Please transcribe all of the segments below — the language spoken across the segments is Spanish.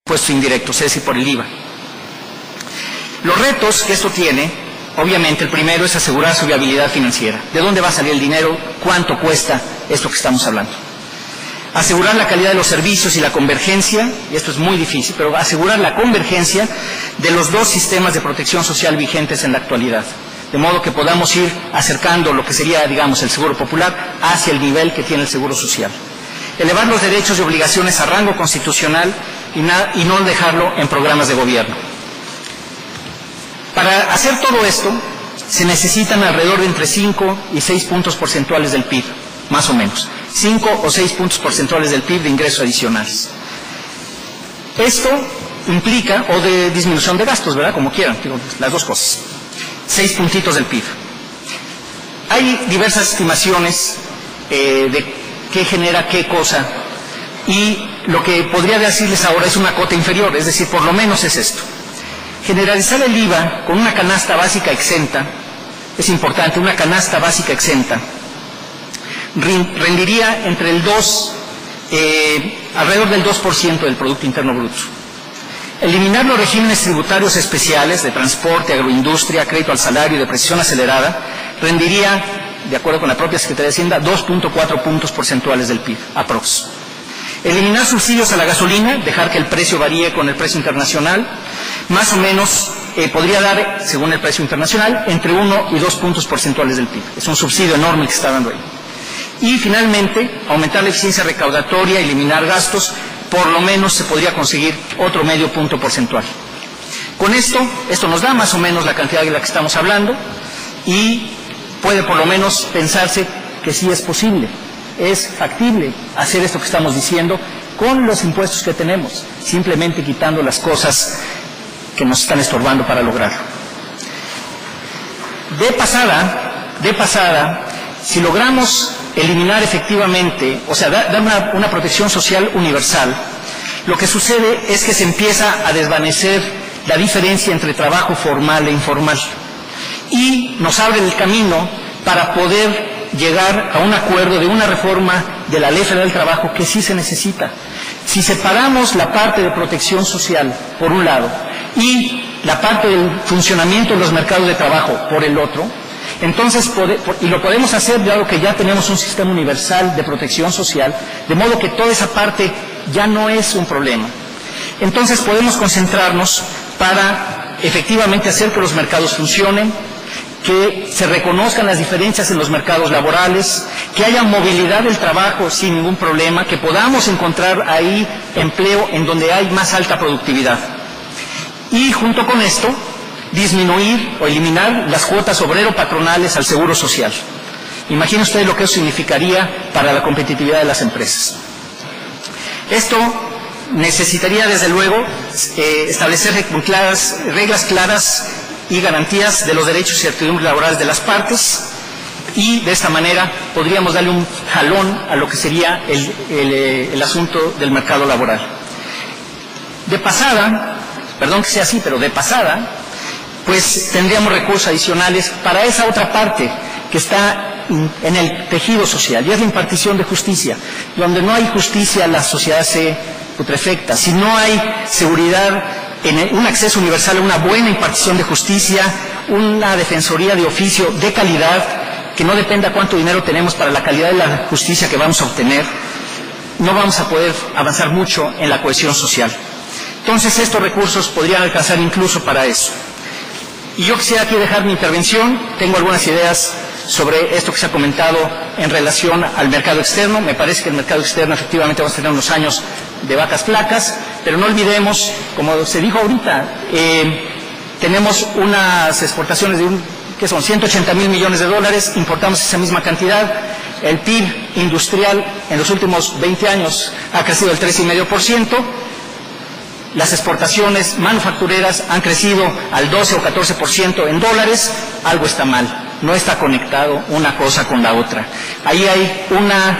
impuestos indirectos, es decir, por el IVA. Los retos que esto tiene, obviamente, el primero es asegurar su viabilidad financiera. ¿De dónde va a salir el dinero? ¿Cuánto cuesta esto que estamos hablando? Asegurar la calidad de los servicios y la convergencia, y esto es muy difícil, pero asegurar la convergencia de los dos sistemas de protección social vigentes en la actualidad, de modo que podamos ir acercando lo que sería, digamos, el seguro popular hacia el nivel que tiene el seguro social. Elevar los derechos y obligaciones a rango constitucional y no dejarlo en programas de gobierno. Para hacer todo esto, se necesitan alrededor de entre 5 y 6 puntos porcentuales del PIB, más o menos. 5 o 6 puntos porcentuales del PIB de ingresos adicionales. Esto implica, o de disminución de gastos, ¿verdad? Como quieran, digo, las dos cosas. 6 puntitos del PIB. Hay diversas estimaciones de qué genera qué cosa, y lo que podría decirles ahora es una cota inferior, es decir, por lo menos es esto. Generalizar el IVA con una canasta básica exenta, es importante, una canasta básica exenta, rendiría entre el 2, alrededor del 2% del Producto Interno Bruto. Eliminar los regímenes tributarios especiales de transporte, agroindustria, crédito al salario y depreciación acelerada, rendiría, de acuerdo con la propia Secretaría de Hacienda, 2.4 puntos porcentuales del PIB, aprox. Eliminar subsidios a la gasolina, dejar que el precio varíe con el precio internacional, más o menos podría dar, según el precio internacional, entre 1 y 2 puntos porcentuales del PIB. Es un subsidio enorme que se está dando ahí. Y finalmente, aumentar la eficiencia recaudatoria, eliminar gastos, por lo menos se podría conseguir otro medio punto porcentual. Con esto nos da más o menos la cantidad de la que estamos hablando, y puede por lo menos pensarse que sí es posible, es factible hacer esto que estamos diciendo con los impuestos que tenemos, simplemente quitando las cosas que nos están estorbando para lograrlo. De pasada, si logramos eliminar efectivamente, o sea, dar una protección social universal, lo que sucede es que se empieza a desvanecer la diferencia entre trabajo formal e informal, y nos abre el camino para poder llegar a un acuerdo de una reforma de la Ley Federal del Trabajo que sí se necesita. Si separamos la parte de protección social por un lado y la parte del funcionamiento de los mercados de trabajo por el otro, entonces, y lo podemos hacer dado que ya tenemos un sistema universal de protección social, de modo que toda esa parte ya no es un problema. Entonces podemos concentrarnos para efectivamente hacer que los mercados funcionen, que se reconozcan las diferencias en los mercados laborales, que haya movilidad del trabajo sin ningún problema, que podamos encontrar ahí empleo en donde hay más alta productividad. Y junto con esto, disminuir o eliminar las cuotas obrero-patronales al seguro social. Imaginen ustedes lo que eso significaría para la competitividad de las empresas. Esto necesitaría, desde luego, establecer reglas claras y garantías de los derechos y certidumbres laborales de las partes, y de esta manera podríamos darle un jalón a lo que sería el asunto del mercado laboral. De pasada, perdón que sea así, pero de pasada, pues tendríamos recursos adicionales para esa otra parte que está en el tejido social, y es la impartición de justicia. Donde no hay justicia, la sociedad se putrefacta. Si no hay seguridad en un acceso universal a una buena impartición de justicia, una defensoría de oficio de calidad, que no dependa cuánto dinero tenemos para la calidad de la justicia que vamos a obtener, no vamos a poder avanzar mucho en la cohesión social. Entonces estos recursos podrían alcanzar incluso para eso. Y yo quisiera aquí dejar mi intervención. Tengo algunas ideas sobre esto que se ha comentado en relación al mercado externo. Me parece que el mercado externo efectivamente vamos a tener unos años de vacas flacas, pero no olvidemos, como se dijo ahorita, tenemos unas exportaciones que son 180,000 millones de dólares, importamos esa misma cantidad. El PIB industrial en los últimos 20 años ha crecido el 3,5%. Las exportaciones manufactureras han crecido al 12 o 14% en dólares. Algo está mal, no está conectado una cosa con la otra. Ahí hay una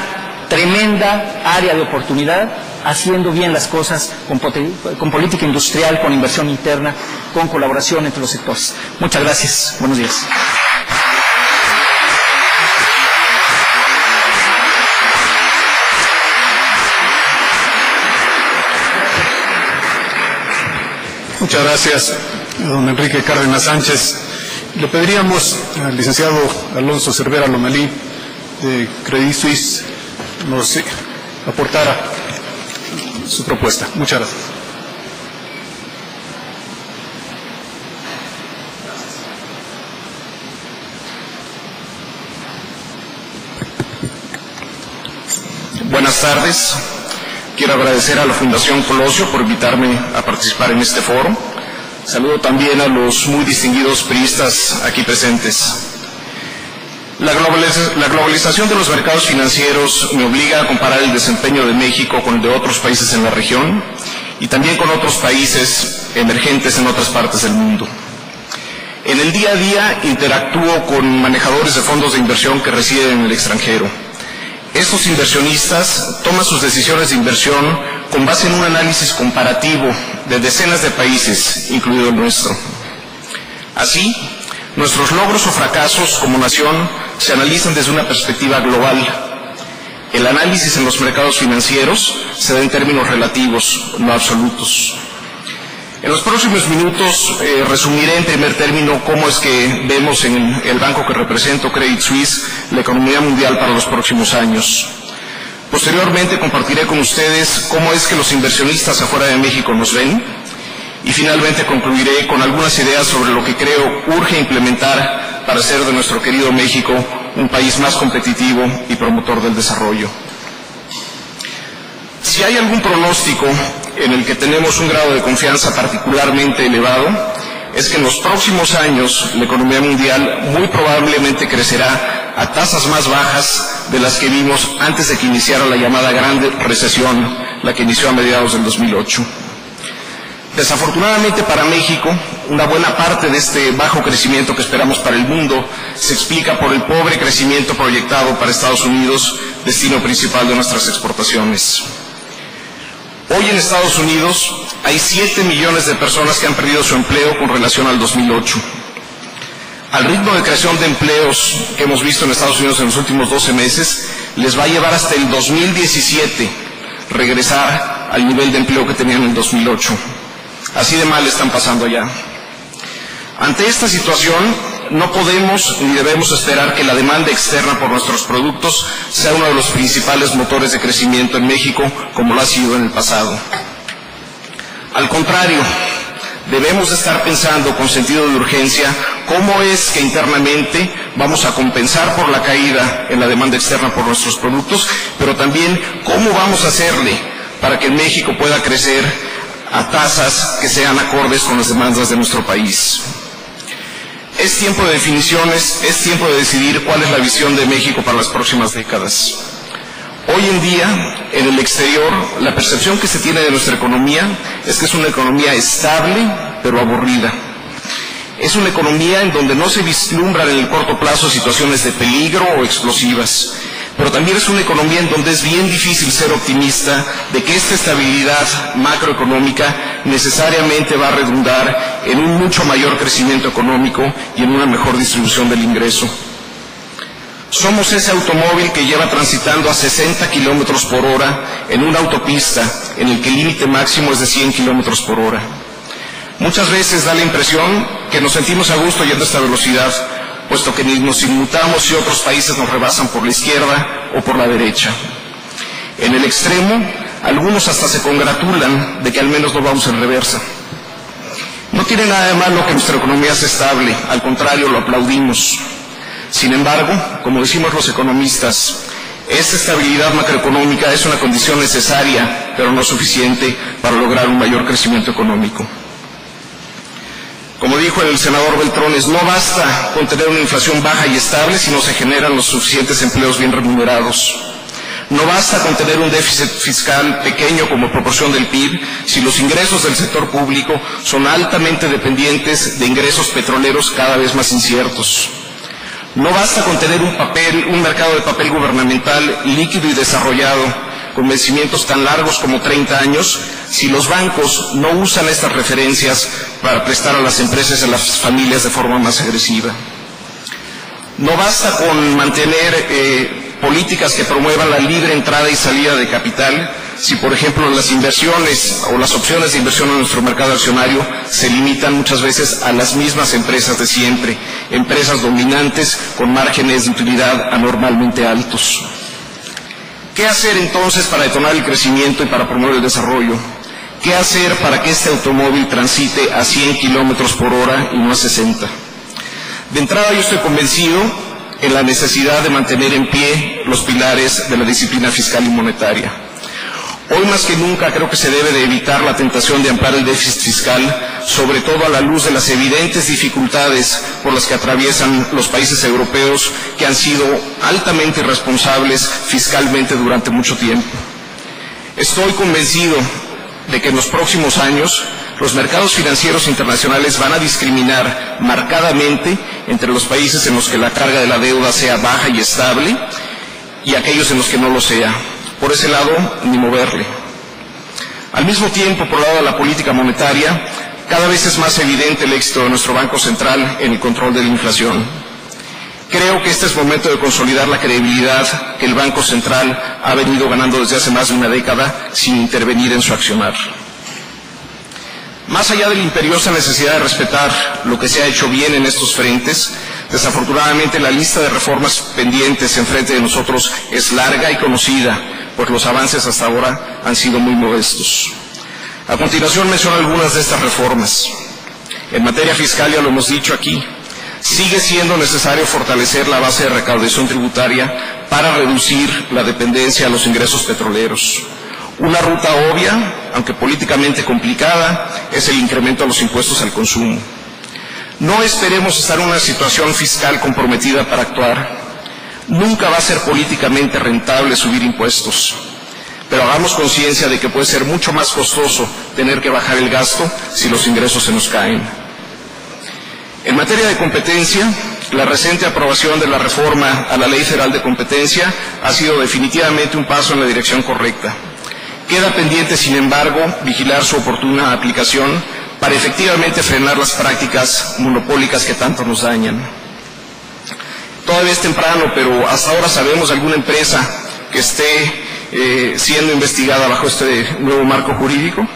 tremenda área de oportunidad, haciendo bien las cosas con política industrial, con inversión interna, con colaboración entre los sectores. Muchas gracias. Buenos días. Muchas gracias, don Enrique Cárdenas Sánchez. Le pediríamos al licenciado Alonso Cervera Lomelí, de Credit Suisse, nos aportara su propuesta. Muchas gracias. Buenas tardes. Quiero agradecer a la Fundación Colosio por invitarme a participar en este foro. Saludo también a los muy distinguidos priistas aquí presentes. La globalización de los mercados financieros me obliga a comparar el desempeño de México con el de otros países en la región y también con otros países emergentes en otras partes del mundo. En el día a día interactúo con manejadores de fondos de inversión que residen en el extranjero. Estos inversionistas toman sus decisiones de inversión con base en un análisis comparativo de decenas de países, incluido el nuestro. Así, nuestros logros o fracasos como nación se analizan desde una perspectiva global. El análisis en los mercados financieros se da en términos relativos, no absolutos. En los próximos minutos resumiré en primer término cómo es que vemos en el banco que represento, Credit Suisse, la economía mundial para los próximos años. Posteriormente compartiré con ustedes cómo es que los inversionistas afuera de México nos ven y finalmente concluiré con algunas ideas sobre lo que creo urge implementar para hacer de nuestro querido México un país más competitivo y promotor del desarrollo. Si hay algún pronóstico en el que tenemos un grado de confianza particularmente elevado, es que en los próximos años la economía mundial muy probablemente crecerá a tasas más bajas de las que vimos antes de que iniciara la llamada Gran Recesión, la que inició a mediados del 2008. Desafortunadamente para México, una buena parte de este bajo crecimiento que esperamos para el mundo se explica por el pobre crecimiento proyectado para Estados Unidos, destino principal de nuestras exportaciones. Hoy en Estados Unidos hay 7 millones de personas que han perdido su empleo con relación al 2008. Al ritmo de creación de empleos que hemos visto en Estados Unidos en los últimos 12 meses, les va a llevar hasta el 2017 regresar al nivel de empleo que tenían en el 2008. Así de mal están pasando allá. Ante esta situación, no podemos ni debemos esperar que la demanda externa por nuestros productos sea uno de los principales motores de crecimiento en México, como lo ha sido en el pasado. Al contrario, debemos estar pensando con sentido de urgencia cómo es que internamente vamos a compensar por la caída en la demanda externa por nuestros productos, pero también cómo vamos a hacerle para que México pueda crecer a tasas que sean acordes con las demandas de nuestro país. Es tiempo de definiciones, es tiempo de decidir cuál es la visión de México para las próximas décadas. Hoy en día, en el exterior, la percepción que se tiene de nuestra economía es que es una economía estable, pero aburrida. Es una economía en donde no se vislumbran en el corto plazo situaciones de peligro o explosivas, pero también es una economía en donde es bien difícil ser optimista de que esta estabilidad macroeconómica necesariamente va a redundar en un mucho mayor crecimiento económico y en una mejor distribución del ingreso. Somos ese automóvil que lleva transitando a 60 kilómetros por hora en una autopista en el que el límite máximo es de 100 kilómetros por hora. Muchas veces da la impresión que nos sentimos a gusto yendo a esta velocidad, puesto que ni nos inmutamos y otros países nos rebasan por la izquierda o por la derecha. En el extremo, algunos hasta se congratulan de que al menos no vamos en reversa. No tiene nada de malo que nuestra economía sea estable, al contrario, lo aplaudimos. Sin embargo, como decimos los economistas, esta estabilidad macroeconómica es una condición necesaria, pero no suficiente para lograr un mayor crecimiento económico. Como dijo el senador Beltrones, no basta con tener una inflación baja y estable si no se generan los suficientes empleos bien remunerados. No basta con tener un déficit fiscal pequeño como proporción del PIB si los ingresos del sector público son altamente dependientes de ingresos petroleros cada vez más inciertos. No basta con tener un mercado de papel gubernamental líquido y desarrollado con vencimientos tan largos como 30 años, si los bancos no usan estas referencias para prestar a las empresas y a las familias de forma más agresiva. No basta con mantener políticas que promuevan la libre entrada y salida de capital si, por ejemplo, las inversiones o las opciones de inversión en nuestro mercado accionario se limitan muchas veces a las mismas empresas de siempre, empresas dominantes con márgenes de utilidad anormalmente altos. ¿Qué hacer entonces para detonar el crecimiento y para promover el desarrollo? ¿Qué hacer para que este automóvil transite a 100 kilómetros por hora y no a 60? De entrada, yo estoy convencido en la necesidad de mantener en pie los pilares de la disciplina fiscal y monetaria. Hoy más que nunca creo que se debe de evitar la tentación de ampliar el déficit fiscal, sobre todo a la luz de las evidentes dificultades por las que atraviesan los países europeos que han sido altamente irresponsables fiscalmente durante mucho tiempo. Estoy convencido de que en los próximos años los mercados financieros internacionales van a discriminar marcadamente entre los países en los que la carga de la deuda sea baja y estable y aquellos en los que no lo sea. Por ese lado, ni moverle. Al mismo tiempo, por el lado de la política monetaria, cada vez es más evidente el éxito de nuestro Banco Central en el control de la inflación. Creo que este es momento de consolidar la credibilidad que el Banco Central ha venido ganando desde hace más de una década sin intervenir en su accionar. Más allá de la imperiosa necesidad de respetar lo que se ha hecho bien en estos frentes, desafortunadamente la lista de reformas pendientes enfrente de nosotros es larga y conocida, pues los avances hasta ahora han sido muy modestos. A continuación menciono algunas de estas reformas. En materia fiscal, ya lo hemos dicho aquí, sigue siendo necesario fortalecer la base de recaudación tributaria para reducir la dependencia a los ingresos petroleros. Una ruta obvia, aunque políticamente complicada, es el incremento a los impuestos al consumo. No esperemos estar en una situación fiscal comprometida para actuar. Nunca va a ser políticamente rentable subir impuestos, pero hagamos conciencia de que puede ser mucho más costoso tener que bajar el gasto si los ingresos se nos caen. En materia de competencia, la reciente aprobación de la reforma a la Ley Federal de Competencia ha sido definitivamente un paso en la dirección correcta. Queda pendiente, sin embargo, vigilar su oportuna aplicación para efectivamente frenar las prácticas monopólicas que tanto nos dañan. Todavía es temprano, pero hasta ahora sabemos de alguna empresa que esté siendo investigada bajo este nuevo marco jurídico.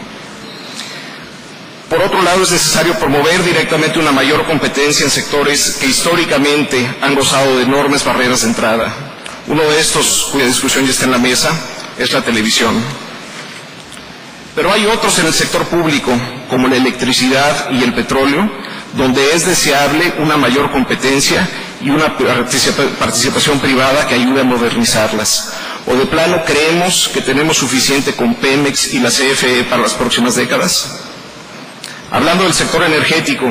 Por otro lado, es necesario promover directamente una mayor competencia en sectores que históricamente han gozado de enormes barreras de entrada. Uno de estos, cuya discusión ya está en la mesa, es la televisión. Pero hay otros en el sector público, como la electricidad y el petróleo, donde es deseable una mayor competencia y una participación privada que ayude a modernizarlas. O de plano, ¿creemos que tenemos suficiente con Pemex y la CFE para las próximas décadas? Hablando del sector energético,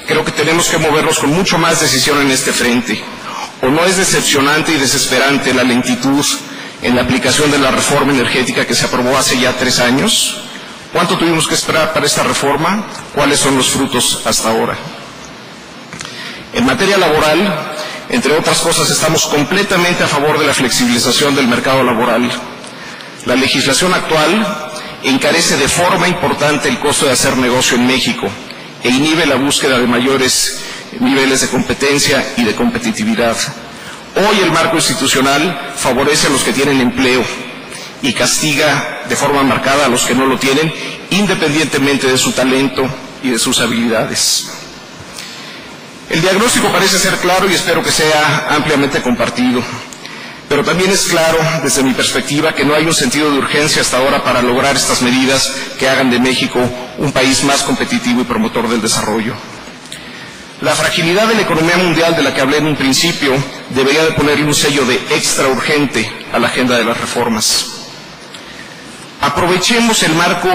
creo que tenemos que movernos con mucho más decisión en este frente. ¿O no es decepcionante y desesperante la lentitud en la aplicación de la reforma energética que se aprobó hace ya 3 años? ¿Cuánto tuvimos que esperar para esta reforma? ¿Cuáles son los frutos hasta ahora? En materia laboral, entre otras cosas, estamos completamente a favor de la flexibilización del mercado laboral. La legislación actual encarece de forma importante el costo de hacer negocio en México e inhibe la búsqueda de mayores niveles de competencia y de competitividad. Hoy el marco institucional favorece a los que tienen empleo y castiga de forma marcada a los que no lo tienen, independientemente de su talento y de sus habilidades. El diagnóstico parece ser claro y espero que sea ampliamente compartido, pero también es claro, desde mi perspectiva, que no hay un sentido de urgencia hasta ahora para lograr estas medidas que hagan de México un país más competitivo y promotor del desarrollo. La fragilidad de la economía mundial de la que hablé en un principio debería de ponerle un sello de extra urgente a la agenda de las reformas. Aprovechemos el marco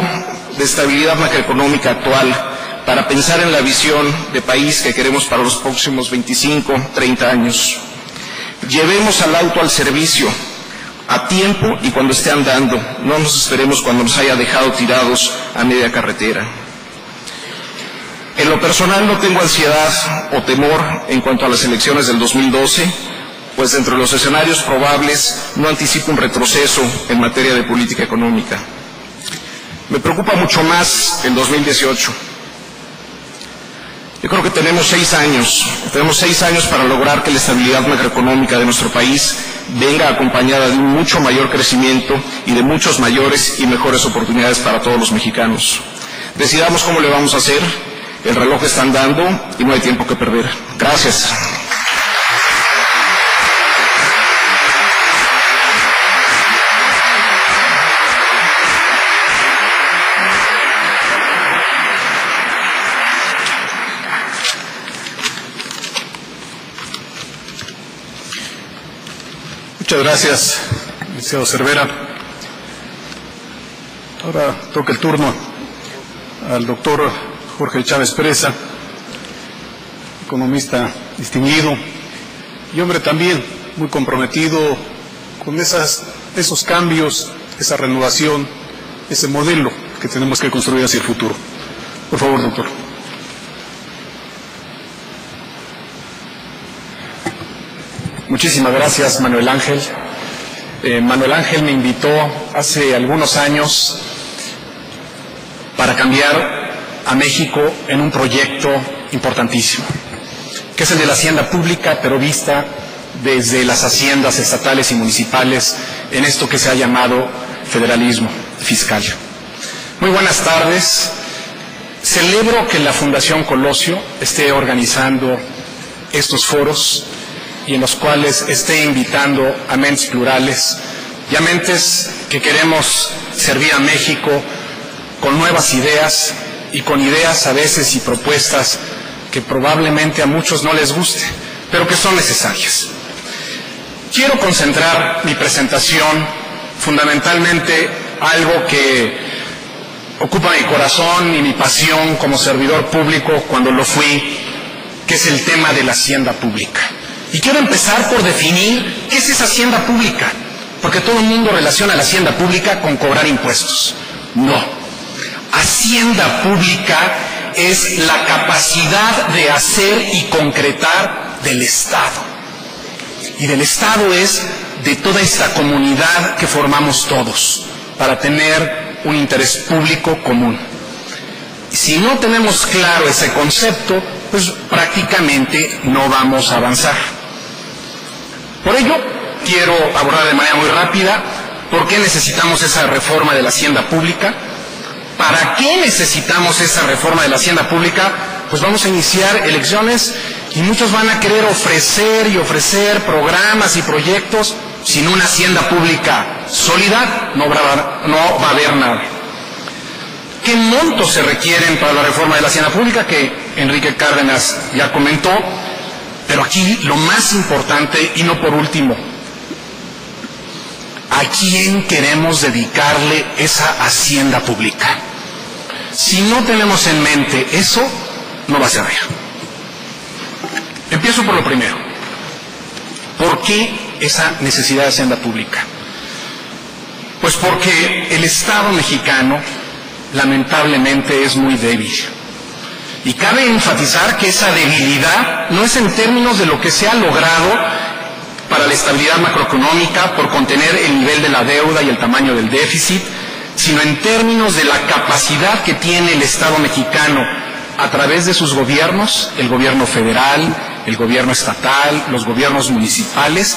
de estabilidad macroeconómica actual para pensar en la visión de país que queremos para los próximos 25, 30 años. Llevemos al auto al servicio, a tiempo y cuando esté andando. No nos esperemos cuando nos haya dejado tirados a media carretera. En lo personal no tengo ansiedad o temor en cuanto a las elecciones del 2012, pues entre los escenarios probables no anticipo un retroceso en materia de política económica. Me preocupa mucho más el 2018. Yo creo que tenemos 6 años para lograr que la estabilidad macroeconómica de nuestro país venga acompañada de un mucho mayor crecimiento y de muchos mayores y mejores oportunidades para todos los mexicanos. Decidamos cómo le vamos a hacer, el reloj está andando y no hay tiempo que perder. Gracias. Muchas gracias, licenciado Cervera. Ahora toca el turno al doctor Jorge Chávez Presa, economista distinguido y hombre también muy comprometido con esos cambios, esa renovación, ese modelo que tenemos que construir hacia el futuro. Por favor, doctor. Muchísimas gracias, Manuel Ángel. Manuel Ángel me invitó hace algunos años para cambiar a México en un proyecto importantísimo, que es el de la hacienda pública, pero vista desde las haciendas estatales y municipales en esto que se ha llamado federalismo fiscal. Muy buenas tardes. Celebro que la Fundación Colosio esté organizando estos foros y en los cuales esté invitando a mentes plurales y a mentes que queremos servir a México con nuevas ideas y con ideas a veces y propuestas que probablemente a muchos no les guste, pero que son necesarias. Quiero concentrar mi presentación fundamentalmente algo que ocupa mi corazón y mi pasión como servidor público cuando lo fui, que es el tema de la hacienda pública. Y quiero empezar por definir qué es esa hacienda pública, porque todo el mundo relaciona la hacienda pública con cobrar impuestos. No. Hacienda pública es la capacidad de hacer y concretar del Estado. Y del Estado es de toda esta comunidad que formamos todos, para tener un interés público común. Si no tenemos claro ese concepto, pues prácticamente no vamos a avanzar. Por ello, quiero abordar de manera muy rápida por qué necesitamos esa reforma de la hacienda pública. ¿Para qué necesitamos esa reforma de la hacienda pública? Pues vamos a iniciar elecciones y muchos van a querer ofrecer programas y proyectos. Sin una hacienda pública sólida no va a haber nada. ¿Qué montos se requieren para la reforma de la hacienda pública? Que Enrique Cárdenas ya comentó. Pero aquí lo más importante, y no por último, ¿a quién queremos dedicarle esa hacienda pública? Si no tenemos en mente eso, no va a servir. Empiezo por lo primero. ¿Por qué esa necesidad de hacienda pública? Pues porque el Estado mexicano, lamentablemente, es muy débil. Y cabe enfatizar que esa debilidad no es en términos de lo que se ha logrado para la estabilidad macroeconómica por contener el nivel de la deuda y el tamaño del déficit, sino en términos de la capacidad que tiene el Estado mexicano a través de sus gobiernos, el gobierno federal, el gobierno estatal, los gobiernos municipales,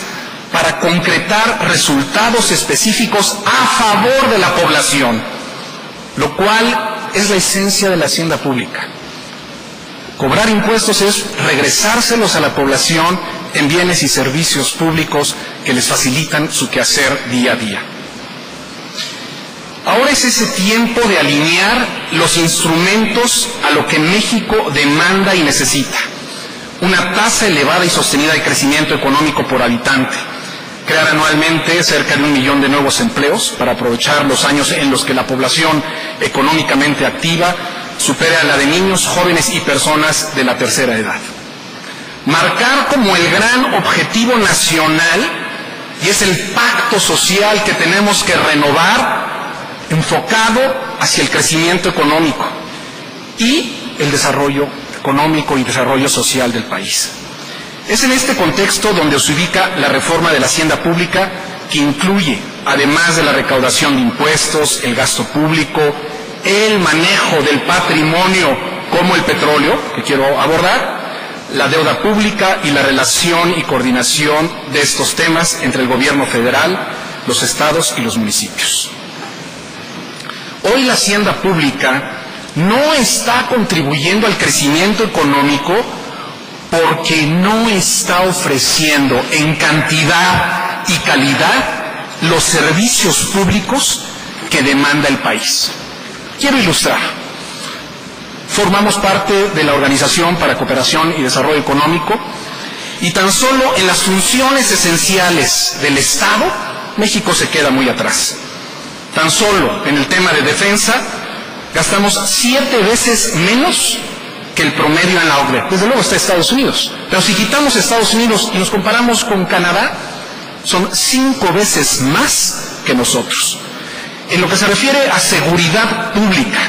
para concretar resultados específicos a favor de la población, lo cual es la esencia de la hacienda pública. Cobrar impuestos es regresárselos a la población en bienes y servicios públicos que les facilitan su quehacer día a día. Ahora es ese tiempo de alinear los instrumentos a lo que México demanda y necesita. Una tasa elevada y sostenida de crecimiento económico por habitante. Crear anualmente cerca de 1 millón de nuevos empleos para aprovechar los años en los que la población económicamente activa supere a la de niños, jóvenes y personas de la tercera edad. Marcar como el gran objetivo nacional, y es el pacto social que tenemos que renovar, enfocado hacia el crecimiento económico y el desarrollo económico y desarrollo social del país. Es en este contexto donde se ubica la reforma de la hacienda pública, que incluye, además de la recaudación de impuestos, el gasto público, el manejo del patrimonio como el petróleo, que quiero abordar, la deuda pública y la relación y coordinación de estos temas entre el gobierno federal, los estados y los municipios. Hoy la hacienda pública no está contribuyendo al crecimiento económico porque no está ofreciendo en cantidad y calidad los servicios públicos que demanda el país. Quiero ilustrar. Formamos parte de la Organización para Cooperación y Desarrollo Económico y tan solo en las funciones esenciales del Estado, México se queda muy atrás. Tan solo en el tema de defensa gastamos 7 veces menos que el promedio en la OCDE. Desde luego está Estados Unidos, pero si quitamos Estados Unidos y nos comparamos con Canadá, son 5 veces más que nosotros. En lo que se refiere a seguridad pública,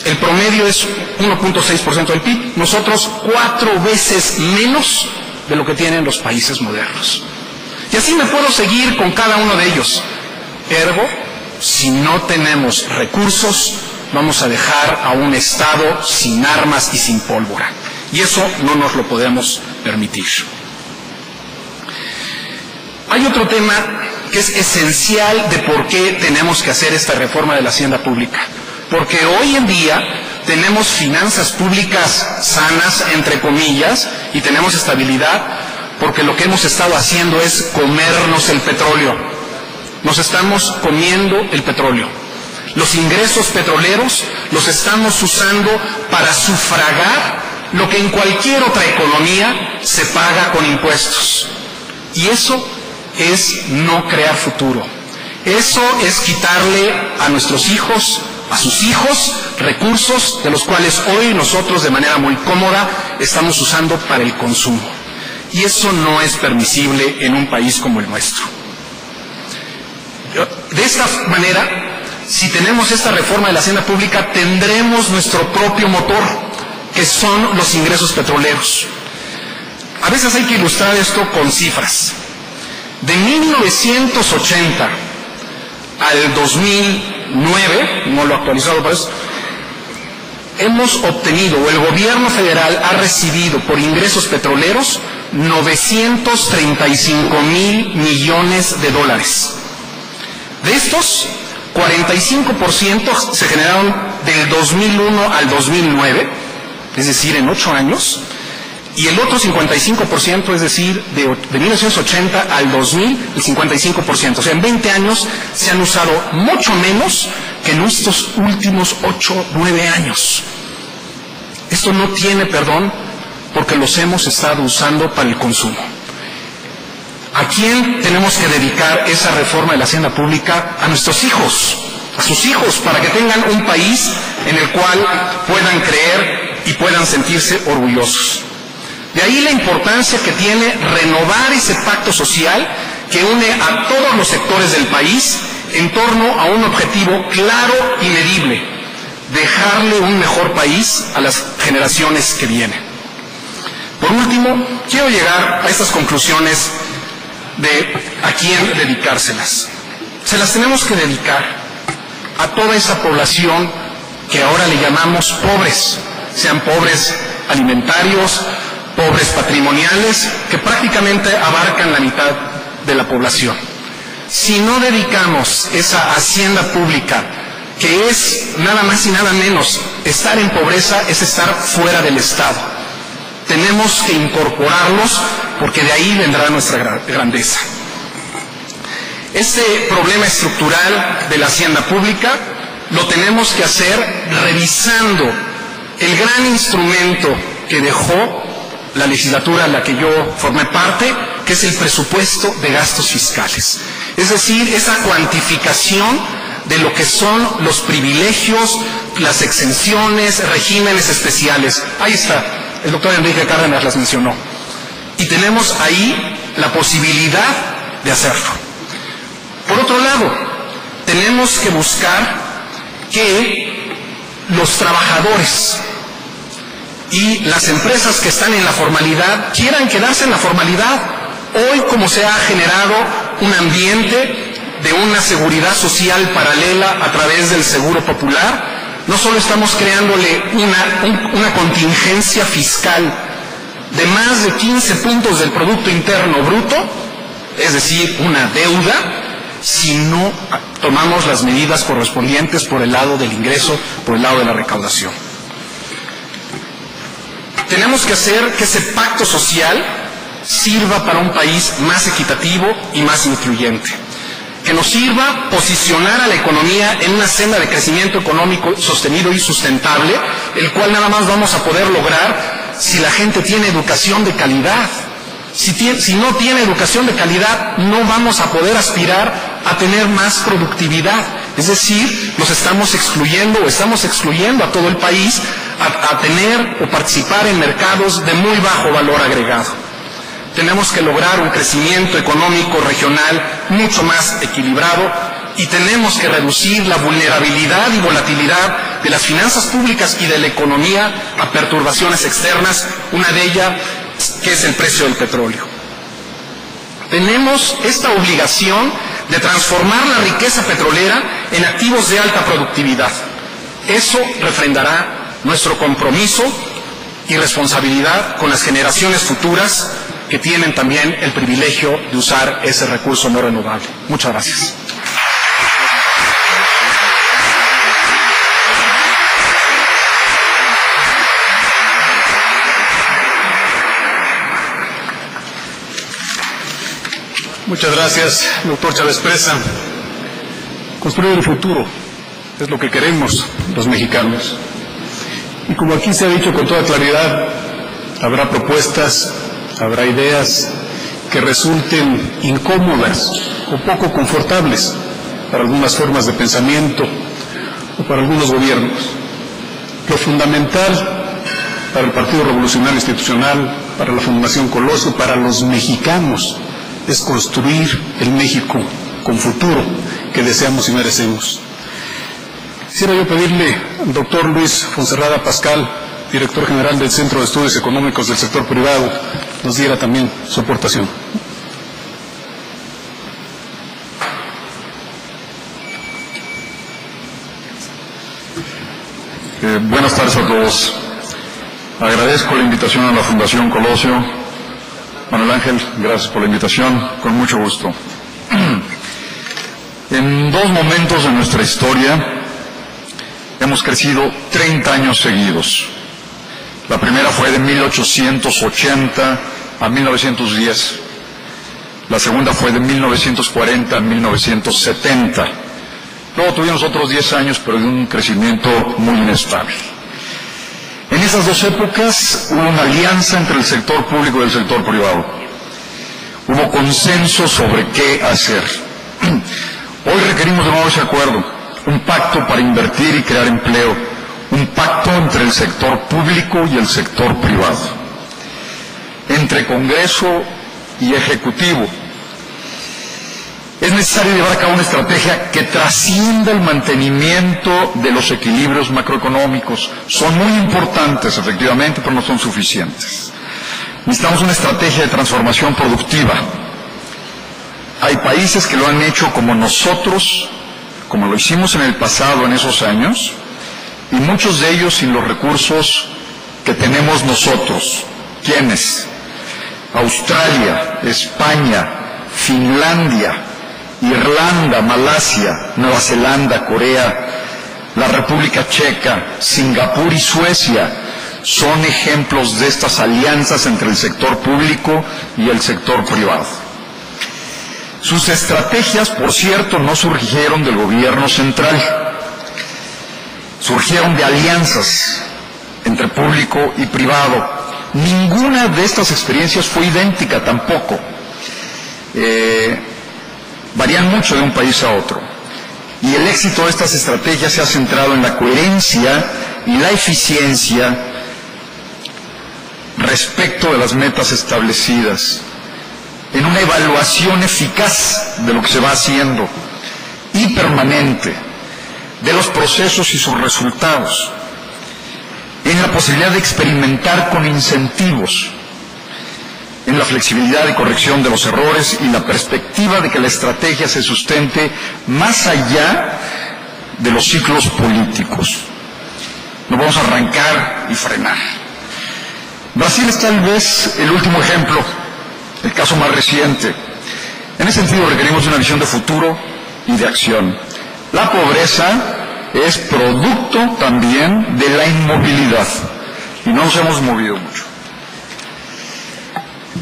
el promedio es 1.6% del PIB, nosotros 4 veces menos de lo que tienen los países modernos. Y así me puedo seguir con cada uno de ellos. Ergo, si no tenemos recursos, vamos a dejar a un Estado sin armas y sin pólvora. Y eso no nos lo podemos permitir. Hay otro tema que es esencial de por qué tenemos que hacer esta reforma de la hacienda pública. Porque hoy en día tenemos finanzas públicas sanas, entre comillas, y tenemos estabilidad, porque lo que hemos estado haciendo es comernos el petróleo. Nos estamos comiendo el petróleo. Los ingresos petroleros los estamos usando para sufragar lo que en cualquier otra economía se paga con impuestos. Y eso es no crear futuro. Eso es quitarle a nuestros hijos, a sus hijos, recursos de los cuales hoy nosotros de manera muy cómoda estamos usando para el consumo. Y eso no es permisible en un país como el nuestro. De esta manera, si tenemos esta reforma de la hacienda pública, tendremos nuestro propio motor, que son los ingresos petroleros. A veces hay que ilustrar esto con cifras. De 1980 al 2009, no lo he actualizado por eso, hemos obtenido, o el gobierno federal ha recibido por ingresos petroleros 935,000 millones de dólares. De estos, 45% se generaron del 2001 al 2009, es decir, en 8 años, y el otro 55%, es decir, de 1980 al 2000, el 55%. O sea, en 20 años se han usado mucho menos que en estos últimos 8, 9 años. Esto no tiene perdón porque los hemos estado usando para el consumo. ¿A quién tenemos que dedicar esa reforma de la hacienda pública? A nuestros hijos, a sus hijos, para que tengan un país en el cual puedan creer y puedan sentirse orgullosos. De ahí la importancia que tiene renovar ese pacto social que une a todos los sectores del país en torno a un objetivo claro y medible: dejarle un mejor país a las generaciones que vienen. Por último, quiero llegar a estas conclusiones de a quién dedicárselas. Se las tenemos que dedicar a toda esa población que ahora le llamamos pobres, sean pobres alimentarios, pobres patrimoniales, que prácticamente abarcan la mitad de la población. Si no dedicamos esa hacienda pública, que es nada más y nada menos, estar en pobreza es estar fuera del Estado. Tenemos que incorporarlos porque de ahí vendrá nuestra grandeza. Este problema estructural de la hacienda pública lo tenemos que hacer revisando el gran instrumento que dejó la legislatura en la que yo formé parte, que es el presupuesto de gastos fiscales. Es decir, esa cuantificación de lo que son los privilegios, las exenciones, regímenes especiales. Ahí está, el doctor Enrique Cárdenas las mencionó. Y tenemos ahí la posibilidad de hacerlo. Por otro lado, tenemos que buscar que los trabajadores y las empresas que están en la formalidad quieran quedarse en la formalidad. Hoy, como se ha generado un ambiente de una seguridad social paralela a través del seguro popular, no solo estamos creándole una contingencia fiscal de más de 15 puntos del Producto Interno Bruto, es decir, una deuda, si no tomamos las medidas correspondientes por el lado del ingreso, por el lado de la recaudación. Tenemos que hacer que ese pacto social sirva para un país más equitativo y más incluyente, que nos sirva posicionar a la economía en una senda de crecimiento económico sostenido y sustentable, el cual nada más vamos a poder lograr si la gente tiene educación de calidad. Si no tiene educación de calidad, no vamos a poder aspirar a tener más productividad. Es decir, nos estamos excluyendo o estamos excluyendo a todo el país a tener o participar en mercados de muy bajo valor agregado. Tenemos que lograr un crecimiento económico regional mucho más equilibrado y tenemos que reducir la vulnerabilidad y volatilidad de las finanzas públicas y de la economía a perturbaciones externas, una de ellas que es el precio del petróleo. Tenemos esta obligación de transformar la riqueza petrolera en activos de alta productividad. Eso refrendará nuestro compromiso y responsabilidad con las generaciones futuras que tienen también el privilegio de usar ese recurso no renovable. Muchas gracias. Muchas gracias, doctor Chávez Presa. Construir el futuro es lo que queremos los mexicanos. Y como aquí se ha dicho con toda claridad, habrá propuestas, habrá ideas que resulten incómodas o poco confortables para algunas formas de pensamiento o para algunos gobiernos. Lo fundamental para el Partido Revolucionario Institucional, para la Fundación Colosio, para los mexicanos, es construir el México con futuro que deseamos y merecemos. Quisiera yo pedirle al doctor Luis Fonserrada Pascal, director general del Centro de Estudios Económicos del Sector Privado, nos diera también su aportación. Buenas tardes a todos. Agradezco la invitación a la Fundación Colosio. Manuel Ángel, gracias por la invitación, con mucho gusto. En dos momentos de nuestra historia hemos crecido 30 años seguidos. La primera fue de 1880 a 1910. La segunda fue de 1940 a 1970. Luego tuvimos otros 10 años, pero de un crecimiento muy inestable. En esas dos épocas hubo una alianza entre el sector público y el sector privado. Hubo consenso sobre qué hacer. Hoy requerimos de nuevo ese acuerdo, un pacto para invertir y crear empleo, un pacto entre el sector público y el sector privado, entre Congreso y Ejecutivo. Es necesario llevar a cabo una estrategia que trascienda el mantenimiento de los equilibrios macroeconómicos. Son muy importantes, efectivamente, pero no son suficientes. Necesitamos una estrategia de transformación productiva. Hay países que lo han hecho como nosotros, como lo hicimos en el pasado en esos años, y muchos de ellos sin los recursos que tenemos nosotros. ¿Quiénes? Australia, España, Finlandia, Irlanda, Malasia, Nueva Zelanda, Corea, la República Checa, Singapur y Suecia son ejemplos de estas alianzas entre el sector público y el sector privado. Sus estrategias, por cierto, no surgieron del gobierno central, surgieron de alianzas entre público y privado. Ninguna de estas experiencias fue idéntica tampoco. Varían mucho de un país a otro. Y el éxito de estas estrategias se ha centrado en la coherencia y la eficiencia respecto de las metas establecidas, en una evaluación eficaz de lo que se va haciendo y permanente, de los procesos y sus resultados, en la posibilidad de experimentar con incentivos, en la flexibilidad y corrección de los errores y la perspectiva de que la estrategia se sustente más allá de los ciclos políticos. No vamos a arrancar y frenar. Brasil es tal vez el último ejemplo, el caso más reciente. En ese sentido requerimos de una visión de futuro y de acción. La pobreza es producto también de la inmovilidad y no nos hemos movido mucho.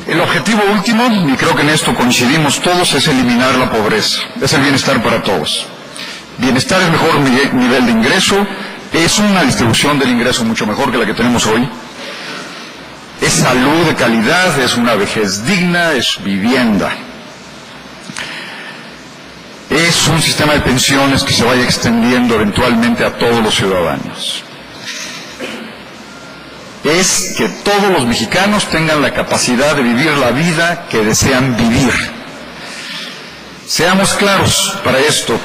El objetivo último, y creo que en esto coincidimos todos, es eliminar la pobreza, es el bienestar para todos. Bienestar es mejor nivel de ingreso, es una distribución del ingreso mucho mejor que la que tenemos hoy. Es salud de calidad, es una vejez digna, es vivienda. Es un sistema de pensiones que se vaya extendiendo eventualmente a todos los ciudadanos. Es que todos los mexicanos tengan la capacidad de vivir la vida que desean vivir. Seamos claros para esto.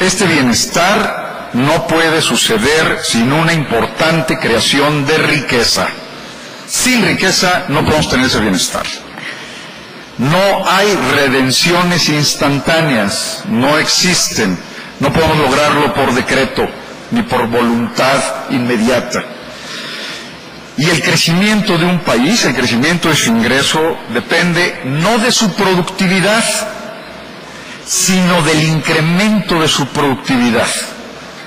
Este bienestar no puede suceder sin una importante creación de riqueza. Sin riqueza no podemos tener ese bienestar. No hay redenciones instantáneas, no existen. No podemos lograrlo por decreto ni por voluntad inmediata. Y el crecimiento de un país, el crecimiento de su ingreso, depende no de su productividad, sino del incremento de su productividad.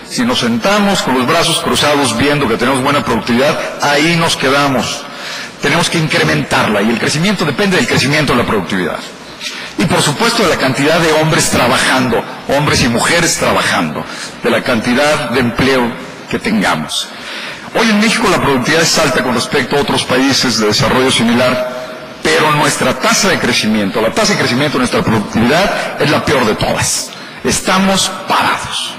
Si nos sentamos con los brazos cruzados viendo que tenemos buena productividad, ahí nos quedamos. Tenemos que incrementarla y el crecimiento depende del crecimiento de la productividad. Y por supuesto de la cantidad de hombres trabajando, hombres y mujeres trabajando, de la cantidad de empleo que tengamos. Hoy en México la productividad es alta con respecto a otros países de desarrollo similar, pero nuestra tasa de crecimiento, la tasa de crecimiento de nuestra productividad es la peor de todas. Estamos parados.